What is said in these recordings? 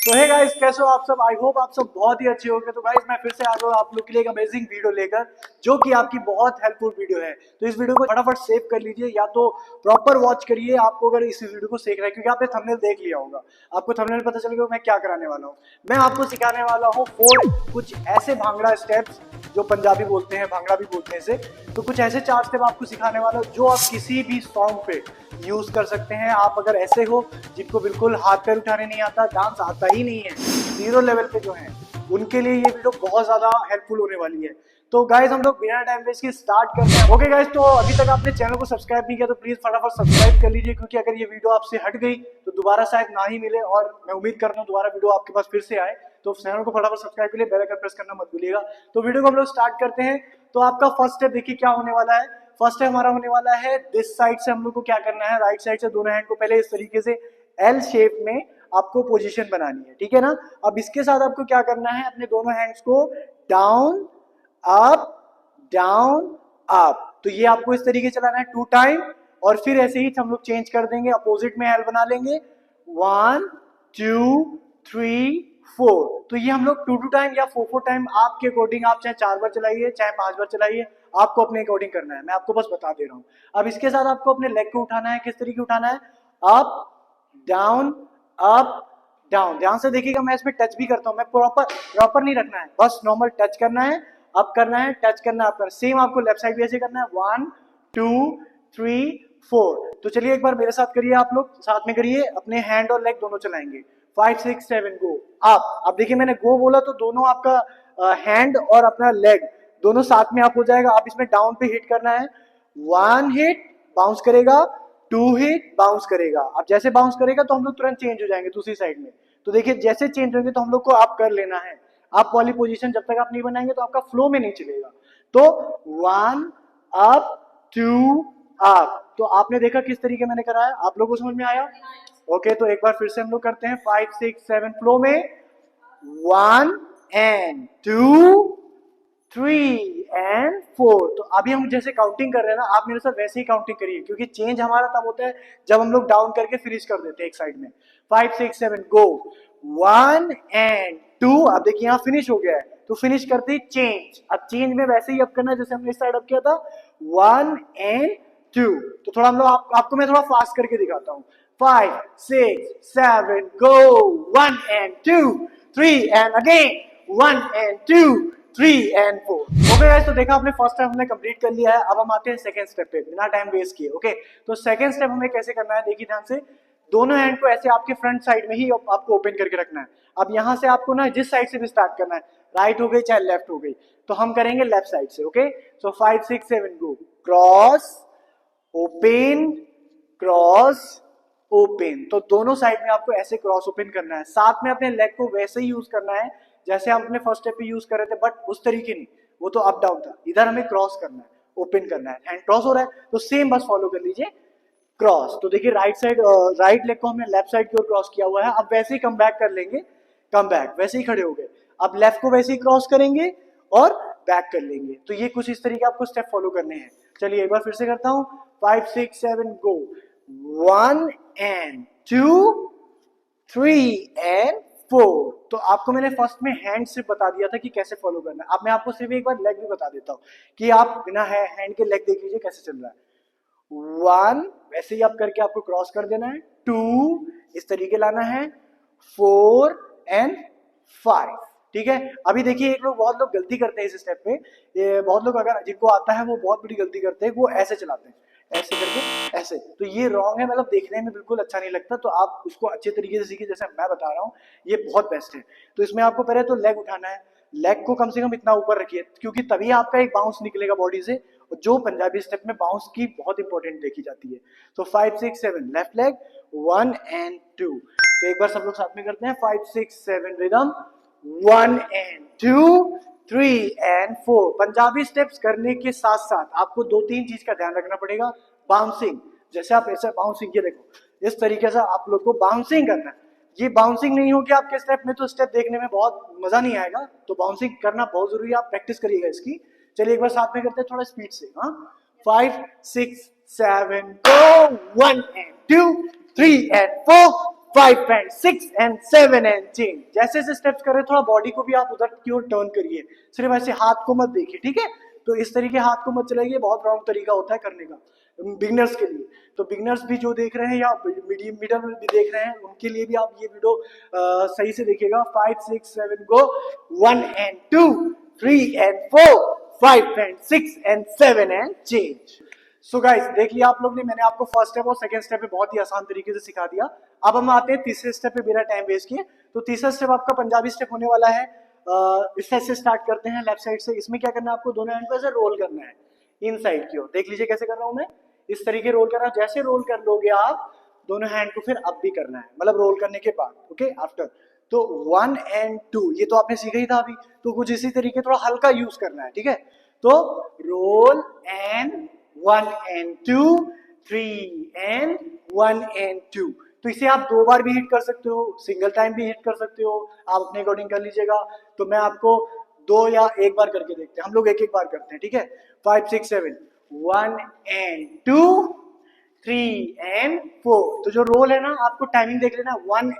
तो hey guys, कैसे हो आप सब? आई होप आप सब बहुत ही अच्छे होंगे। तो गाइस मैं फिर से आ गया हूँ आप लोग के लिए एक अमेजिंग वीडियो लेकर, जो कि आपकी बहुत हेल्पफुल वीडियो है। तो इस वीडियो को फटाफट सेव कर लीजिए या तो प्रॉपर वॉच करिए आपको अगर इस वीडियो को सीखना है, क्योंकि आपने थंबनेल देख लिया होगा। आपको थंबनेल पता चल गया मैं क्या कराने वाला हूँ। मैं आपको सिखाने वाला हूँ 4 कुछ ऐसे भांगड़ा स्टेप्स, जो पंजाबी बोलते हैं, भांगड़ा भी बोलते हैं इसे। तो कुछ ऐसे 4 स्टेप आपको सिखाने वाला हूँ जो आप किसी भी सॉन्ग पे यूज कर सकते हैं। आप अगर ऐसे हो जिनको बिल्कुल हाथ पैर उठाने नहीं आता, डांस आता ही नहीं है, जीरो लेवल पे जो है, उनके लिए ये वीडियो बहुत ज्यादा हेल्पफुल होने वाली है। तो गाइज हम लोग बिना टाइम वेस्ट के स्टार्ट करते हैं। ओके गाइज, तो अभी तक आपने चैनल को सब्सक्राइब नहीं किया तो प्लीज फटाफट सब्सक्राइब कर लीजिए, क्योंकि अगर ये वीडियो आपसे हट गई तो दोबारा शायद ना ही मिले, और मैं उम्मीद करता हूँ दोबारा वीडियो आपके पास फिर से आए। तो चैनल को फटाफट सब्सक्राइब के लिए बेल आइकन प्रेस करना मत भूलिएगा। तो वीडियो को हम लोग स्टार्ट करते हैं। तो आपका फर्स्ट स्टेप देखिए क्या होने वाला है। फर्स्ट स्टेप हमारा होने वाला है दिस साइड से हम लोग को क्या करना है, राइट साइड से दोनों हैंड को पहले इस तरीके से एल शेप में आपको पोजीशन बनानी है, ठीक है ना। अब इसके साथ आपको क्या करना है, अपने दोनों हैंड्स को डाउन अप डाउन अप, तो ये आपको इस तरीके चलाना है 2 टाइम। और फिर ऐसे ही हम लोग चेंज कर देंगे, अपोजिट में एल बना लेंगे 1 2 3 4। तो ये हम लोग 2 टाइम या 4 टाइम आपके अकॉर्डिंग, आप चाहे 4 बार चलाइए चाहे 5 बार चलाइए, आपको अपने अकॉर्डिंग करना है। मैं आपको बस बता दे रहा हूँ। अब इसके साथ आपको अपने लेग को उठाना है। किस तरीके उठाना है, अप डाउन अप डाउन। ध्यान से देखिएगा, मैं इसमें टच भी करता हूँ। मैं प्रॉपर नहीं रखना है, बस नॉर्मल टच करना है, अप करना है, टच करना है, अप करना है। सेम आपको लेफ्ट साइड भी ऐसे करना है, 1 2 3 4। तो चलिए एक बार मेरे साथ करिए, आप लोग साथ में करिए, अपने हैंड और लेग दोनों चलाएंगे। 5 6 7 गो अप। अब देखिए मैंने गो बोला तो दोनों आपका हैंड और अपना लेग दोनों साथ में अप हो जाएगा। आप इसमें डाउन पे हिट करना है, 1 हिट बाउंस करेगा, 2 हिट बाउंस करेगा। अब जैसे बाउंस करेगा तो हम लोग तुरंत चेंज हो जाएंगे दूसरी साइड में। तो देखिए जैसे चेंज होंगे तो हम लोग को अप कर लेना है। अप वाली पोजीशन जब तक आप नहीं बनाएंगे तो आपका फ्लो में नहीं चलेगा। तो 1 अप 2 अप। तो आपने देखा किस तरीके मैंने कराया, आप लोगों को समझ में आया? ओके, तो एक बार फिर से हम लोग करते हैं 5 6 7 फ्लो में, 1 एंड 2 3 एंड 4। तो अभी हम जैसे काउंटिंग कर रहे हैं ना, आप मेरे साथ वैसे ही काउंटिंग करिए, क्योंकि चेंज हमारा तब होता है जब हम लोग डाउन करके फिनिश कर देते हैं एक साइड में। 5 6 7 गो, 1 एंड 2। अब देखिए यहाँ फिनिश हो गया है, तो फिनिश करते ही चेंज। अब चेंज में वैसे ही अप करना है जैसे हमने इस साइड अप किया था, 1 एंड 2। तो थोड़ा हम लोग आपको मैं थोड़ा फास्ट करके दिखाता हूँ। 5 6 7 गो, 1 and 2 3 and again 1 and 2 3 and 4। Okay guys, तो देखा आपने फर्स्ट स्टेप हमने कंप्लीट कर लिया है। अब हम आते हैं सेकंड स्टेप पे, बिना टाइम वेस्ट किए। ओके, तो सेकंड स्टेप हमें कैसे करना है, देखिए ध्यान से। दोनों हैंड को ऐसे आपके फ्रंट साइड में ही आपको ओपन करके रखना है। अब यहाँ से आपको ना जिस साइड से भी स्टार्ट करना है, राइट हो गई चाहे लेफ्ट हो गई, तो हम करेंगे लेफ्ट साइड से। ओके, सो 5 6 7 गो, क्रॉस ओपन क्रॉस ओपन। तो दोनों साइड में आपको ऐसे क्रॉस ओपन करना है। साथ में अपने लेग को वैसे ही यूज करना है जैसे हम अपने फर्स्ट स्टेप पे यूज कर रहे थे, बट उस तरीके नहीं, वो तो अप डाउन था। इधर हमें क्रॉस करना है, ओपन करना है। हैंड क्रॉस हो रहा है तो सेम बस फॉलो कर लीजिए, क्रॉस। तो देखिए राइट साइड, राइट लेग को हमने लेफ्ट साइड की ओर क्रॉस किया हुआ है। अब वैसे ही कम बैक कर लेंगे, कम बैक, वैसे ही खड़े हो गए। अब लेफ्ट को वैसे ही क्रॉस करेंगे और बैक कर लेंगे। तो ये कुछ इस तरीके आपको स्टेप फॉलो करने हैं। चलिए एक बार फिर से करता हूं, 5 6 7 गो, 1 एंड 2 3 एंड 4। तो आपको मैंने फर्स्ट में हैंड से बता दिया था कि कैसे फॉलो करना है। अब मैं आपको सिर्फ एक बार लेग भी बता देता हूँ कि आप बिना हैंड के लेग देख लीजिए कैसे चल रहा है। 1 वैसे ही आप करके आपको क्रॉस कर देना है, 2 इस तरीके लाना है, 4 एंड 5। ठीक है। अभी देखिए एक लोग, बहुत लोग गलती करते हैं इस स्टेप पे। ये बहुत लोग अगर जिनको आता है वो बहुत बड़ी गलती करते हैं, वो ऐसे चलाते हैं, ऐसे करके ऐसे। तो ये रॉन्ग है, मतलब देखने में बिल्कुल अच्छा नहीं लगता। तो आप उसको अच्छे तरीके से सीखिए जैसे मैं बता रहा हूँ, ये बहुत बेस्ट है। तो इसमें आपको पहले तो लेग उठाना है, लेग को कम से कम इतना ऊपर रखिए, क्योंकि तभी आपका एक बाउंस निकलेगा बॉडी से, जो पंजाबी स्टेप में बाउंस की बहुत इंपॉर्टेंट देखी जाती है। तो 5 6 7 लेफ्ट लेग, 1 एंड 2। तो एक बार सब लोग साथ में करते हैं, 5 6 7 rhythm, 1 and 2 3 and 4। Punjabi steps करने के साथ साथ आपको 2-3 चीज का ध्यान रखना पड़ेगा। बाउंसिंग, जैसे आप ऐसे बाउंसिंग, ये देखो इस तरीके से आप लोग को बाउंसिंग करना है। ये बाउंसिंग नहीं होगी आपके स्टेप में तो स्टेप देखने में बहुत मजा नहीं आएगा। तो बाउंसिंग करना बहुत जरूरी है, आप प्रैक्टिस करिएगा इसकी। चलिए एक बार साथ में करते हैं थोड़ा स्पीड से। हाँ, 5 6 7 गो, 1 and 2 3 and 4 5 and 6 and 7 and change. जैसे जैसे स्टेप्स कर रहे हैं थोड़ा बॉडी को भी आप उधर की ओर टर्न करिए, सिर्फ ऐसे हाथ को मत देखिए, ठीक है। तो इस तरीके हाथ को मत चलाइए, बहुत रॉन्ग तरीका होता है करने का बिगनर्स के लिए। तो बिगनर्स भी जो देख रहे हैं या मीडियम मिडल में भी देख रहे हैं उनके लिए भी आप ये वीडियो सही से देखिएगा। 5 6 7 गो, 1 and 2 3 and 4 5 and 6 and 7 and change. So guys देख लिया आप लोग ने, मैंने आपको फर्स्ट स्टेप और सेकंड स्टेप पे बहुत ही आसान तरीके से सिखा दिया। अब हम आते हैं तीसरे स्टेप पे बिना टाइम वेस्ट किए। तो तीसरा स्टेप आपका पंजाबी स्टेप होने वाला है। इस साइड से स्टार्ट करते हैं, लेफ्ट साइड से। इसमें क्या करना है आपको, दोनों हैंड को ऐसे रोल करना है इन साइड की ओर। देख लीजिए कैसे कर रहा हूं मैं, इस तरीके रोल करना। जैसे रोल कर लोगे आप दोनों हैंड को फिर अप भी करना है, मतलब रोल करने के बाद, ओके आफ्टर। तो 1 एंड 2 ये तो आपने सीखा ही था अभी, तो कुछ इसी तरीके थोड़ा हल्का यूज करना है, ठीक है। तो roll and 1 and 2 3 and 1 and 2। तो इसे आप 2 बार भी हिट कर सकते हो, सिंगल टाइम भी हिट कर सकते हो, आप अपने अकॉर्डिंग कर लीजिएगा। तो मैं आपको 2 या 1 बार करके देखते हैं, हम लोग एक एक बार करते हैं, ठीक है। 5 6 7 1 एंड 2 3 एंड 4। तो जो रोल है ना आपको टाइमिंग देख लेना, 1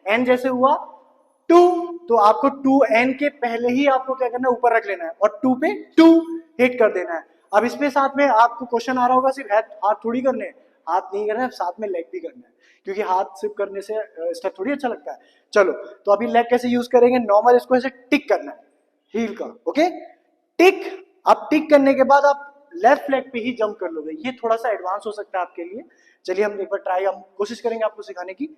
एन जैसे हुआ 2, तो आपको 2 एन के पहले ही आपको क्या करना है, ऊपर रख लेना है और 2 पे 2 हिट कर देना है। अब इसमें साथ में आपको क्वेश्चन आ रहा होगा, सिर्फ हाथ थोड़ी करने हैं, हाथ नहीं करना है, साथ में लेग भी करना है, क्योंकि हाथ सिर्फ करने से स्टेप थोड़ी अच्छा लगता है। चलो तो अभी लेग कैसे यूज करेंगे, नॉर्मल इसको ऐसे टिक करना है हील का, ओके टिक। अब टिक करने के बाद आप लेफ्ट लेग पे ही जंप कर लोगे, ये थोड़ा सा एडवांस हो सकता है आपके लिए। चलिए हम एक बार ट्राई, हम कोशिश करेंगे आपको सिखाने की।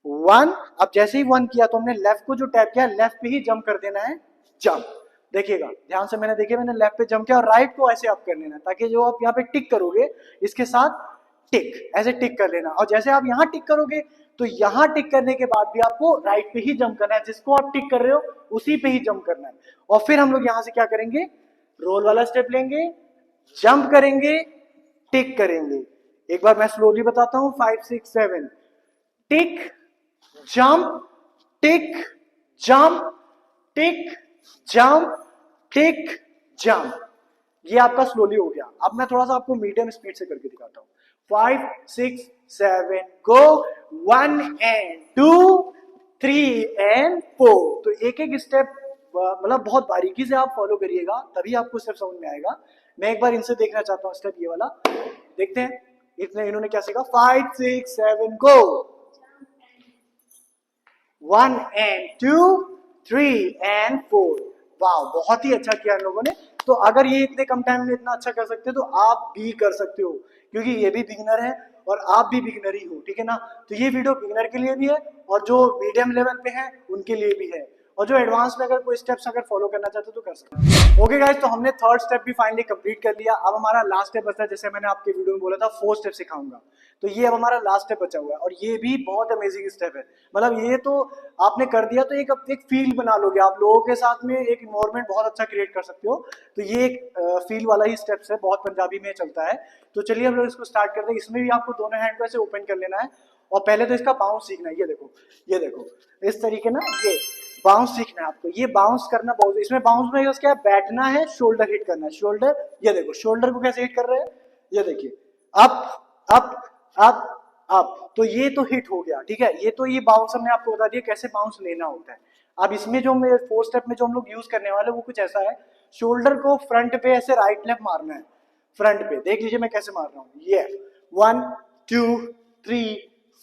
1, अब जैसे ही 1 किया तो हमने लेफ्ट को जो टैप किया, लेफ्ट पे ही जंप कर देना है, जंप। देखिएगा ध्यान से, मैंने देखिए मैंने लेफ्ट पे जंप किया और राइट को ऐसे आप कर लेना, ताकि जो आप यहाँ पे टिक करोगे इसके साथ टिक ऐसे टिक कर लेना। और जैसे आप यहाँ टिक करोगे तो यहाँ टिक करने के बाद भी आपको राइट पे ही जंप करना है, जिसको आप टिक कर रहे हो उसी पे ही जंप करना है। और फिर हम लोग यहाँ से क्या करेंगे, रोल वाला स्टेप लेंगे, जंप करेंगे, टिक करेंगे। एक बार मैं स्लोली बताता हूं, 5 6 7 टिक जंप टिक जंप टिक जंप टिक जंप। ये आपका स्लोली हो गया। अब मैं थोड़ा सा आपको मीडियम स्पीड से करके दिखाता हूं। 5 6 7 गो, 1 एंड 2 3 एंड 4। तो एक एक स्टेप मतलब बहुत बारीकी से आप फॉलो करिएगा, तभी आपको स्टेप समझ में आएगा। मैं एक बार इनसे देखना चाहता हूँ स्टेप ये वाला, देखते हैं इन्होंने क्या सीखा। 5 6 7 गो, 1 एंड 2 3 एंड 4। वाह बहुत ही अच्छा किया इन लोगों ने। तो अगर ये इतने कम टाइम में इतना अच्छा कर सकते हो तो आप भी कर सकते हो, क्योंकि ये भी बिगिनर है और आप भी बिगिनर ही हो, ठीक है ना। तो ये वीडियो बिगिनर के लिए भी है और जो मीडियम लेवल पे है उनके लिए भी है, और जो एडवांस में अगर कोई स्टेप्स अगर फॉलो करना चाहते हो तो कर सकते हैं। ओके गाइस, तो हमने थर्ड स्टेप भी फाइनली कंप्लीट कर लिया। अब हमारा लास्ट स्टेप बचा है, जैसे मैंने आपके वीडियो में बोला था 4 स्टेप सिखाऊंगा, तो ये अब हमारा लास्ट स्टेप बचा हुआ है और ये भी बहुत अमेजिंग स्टेप है। मतलब ये तो आपने कर दिया तो एक फील बना लोगे, आप लोगों के साथ में एक इन्वायरमेंट बहुत अच्छा क्रिएट कर सकते हो। तो ये एक फील वाला ही स्टेप्स है, बहुत पंजाबी में चलता है। तो चलिए हम लोग इसको स्टार्ट करते हैं। इसमें भी आपको दोनों हैंड को ऐसे ओपन कर लेना है और पहले तो इसका बाउंस सीखना है। ये देखो इस तरीके ना, ये बाउंस सीखना है आपको। ये बाउंस करना बहुत, इसमें बाउंस में क्या है, बैठना है, शोल्डर हिट करना है, शोल्डर। ये देखो शोल्डर को कैसे हिट कर रहे हैं, ये देखिए अप अप अप अप। तो ये तो हिट हो गया, ठीक है। ये तो ये बाउंस हमने आपको बता दिया कैसे बाउंस लेना होता है। अब इसमें जो हम 4 स्टेप में जो हम लोग यूज करने वाले वो कुछ ऐसा है, शोल्डर को फ्रंट पे ऐसे राइट लेफ्ट मारना है, फ्रंट पे। देख लीजिए मैं कैसे मार रहा हूँ, ये 1 2 3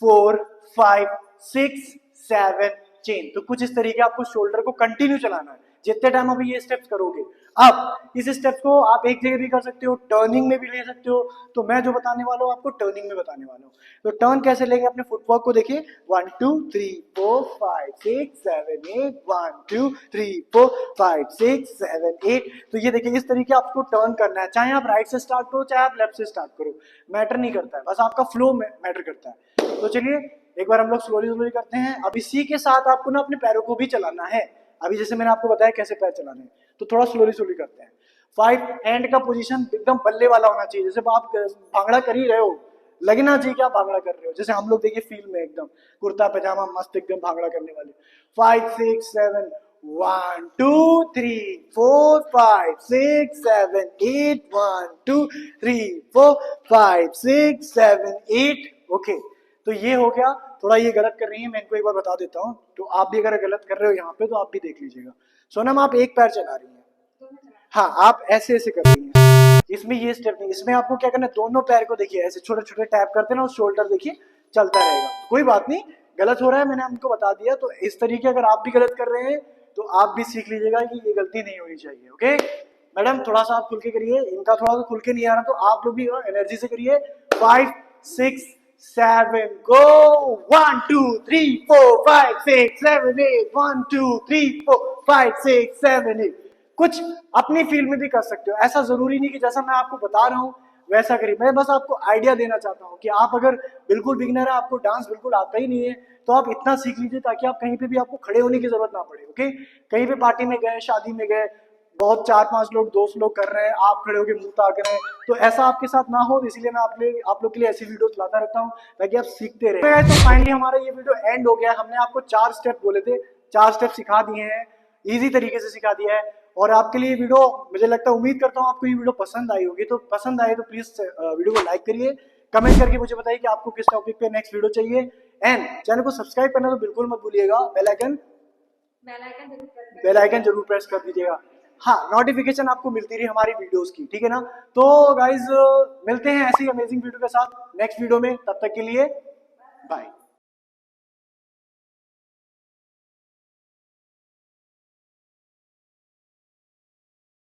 4 5 6 7 चेन। तो कुछ इस तरीके आपको शोल्डर को कंटिन्यू चलाना है जितने टाइम अभी ये स्टेप्स करोगे। अब इस स्टेप्स को आप एक जगह भी कर सकते हो, टर्निंग में भी ले सकते हो। तो मैं जो बताने वाला हूँ आपको टर्निंग में बताने वाला हूँ। तो टर्न कैसे लेंगे, अपने फुटवर्क को देखिए, 1 2 3 4 5 6 7 8 1 2 3 4 5 6 7 8। तो ये देखिए इस तरीके आपको टर्न करना है, चाहे आप राइट से स्टार्ट करो चाहे आप लेफ्ट से स्टार्ट करो, मैटर नहीं करता है, बस आपका फ्लो मैटर करता है। तो चलिए एक बार हम लोग स्लोली करते हैं। अब इसी के साथ आपको ना अपने पैरों को भी चलाना है। अभी जैसे मैंने आपको बताया कैसे पैर चलाने हैं, तो थोड़ा स्लोली करते हैं। 5 हैंड का पोजीशन एकदम बल्ले वाला होना चाहिए, जैसे आप भांगड़ा कर ही रहे हो, लगना चाहिए कि आप भांगड़ा कर रहे हो। जैसे हम लोग देखिए फील्ड में एकदम कुर्ता पैजामा मस्त एकदम भांगड़ा करने वाले। 5 6 7 1 2 3 4 5 6 7 8 1 2 3 4 5 6 7 8। ओके तो ये हो गया। थोड़ा ये गलत कर रही है, मैं इनको एक बार बता देता हूँ। तो आप भी अगर गलत कर रहे हो यहाँ पे तो आप भी देख लीजिएगा। सोनम आप एक पैर चला रही हैं, हाँ आप ऐसे ऐसे कर रही हैं, इसमें ये स्टेप नहीं, इसमें आपको क्या करना है, दोनों पैर को देखिए ऐसे छोटे छोटे टैप करते ना, उस शोल्डर देखिए चलता रहेगा। कोई बात नहीं, गलत हो रहा है मैंने आपको बता दिया। तो इस तरीके अगर आप भी गलत कर रहे हैं तो आप भी सीख लीजिएगा कि ये गलती नहीं होनी चाहिए। ओके मैडम थोड़ा सा आप खुल के करिए, इनका थोड़ा सा खुल के नहीं आ रहा तो आप लोग भी एनर्जी से करिए। 5 6 7 गो, 1 2 3 4 5 6 7 8, 1 2 3 4 5 6 7 8। कुछ अपनी फील्ड में भी कर सकते हो, ऐसा जरूरी नहीं कि जैसा मैं आपको बता रहा हूँ वैसा करिए। मैं बस आपको आइडिया देना चाहता हूँ कि आप अगर बिल्कुल बिगिनर है, आपको डांस बिल्कुल आता ही नहीं है, तो आप इतना सीख लीजिए ताकि आप कहीं पे भी आपको खड़े होने की जरूरत ना पड़े। ओके कहीं पे पार्टी में गए, शादी में गए, बहुत 4-5 लोग दोस्त लोग कर रहे हैं, आप खड़े होकर मुंह ताक रहे हैं, तो ऐसा आपके साथ ना हो, इसलिए मैं आप लोग के लिए ऐसी वीडियो लाता रहता हूँ ताकि आप सीखते रहे। तो फाइनली हमारा ये वीडियो एंड हो गया। हमने आपको 4 स्टेप बोले थे, 4 स्टेप सिखा दिए हैं, इजी तरीके से सिखा दिया है। और आपके लिए वीडियो, मुझे लगता है, उम्मीद करता हूँ आपको ये वीडियो पसंद आई होगी। तो पसंद आए तो प्लीज वीडियो को लाइक करिए, कमेंट करके मुझे बताइए कि आपको किस टॉपिक पे नेक्स्ट वीडियो चाहिए, एंड चैनल को सब्सक्राइब करना तो बिल्कुल मत भूलिएगा, बेल आइकन जरूर प्रेस कर दीजिएगा। हाँ नोटिफिकेशन आपको मिलती रही हमारी वीडियोस की, ठीक है ना। तो गाइज मिलते हैं ऐसी अमेजिंग वीडियो के साथ नेक्स्ट वीडियो में, तब तक के लिए बाय।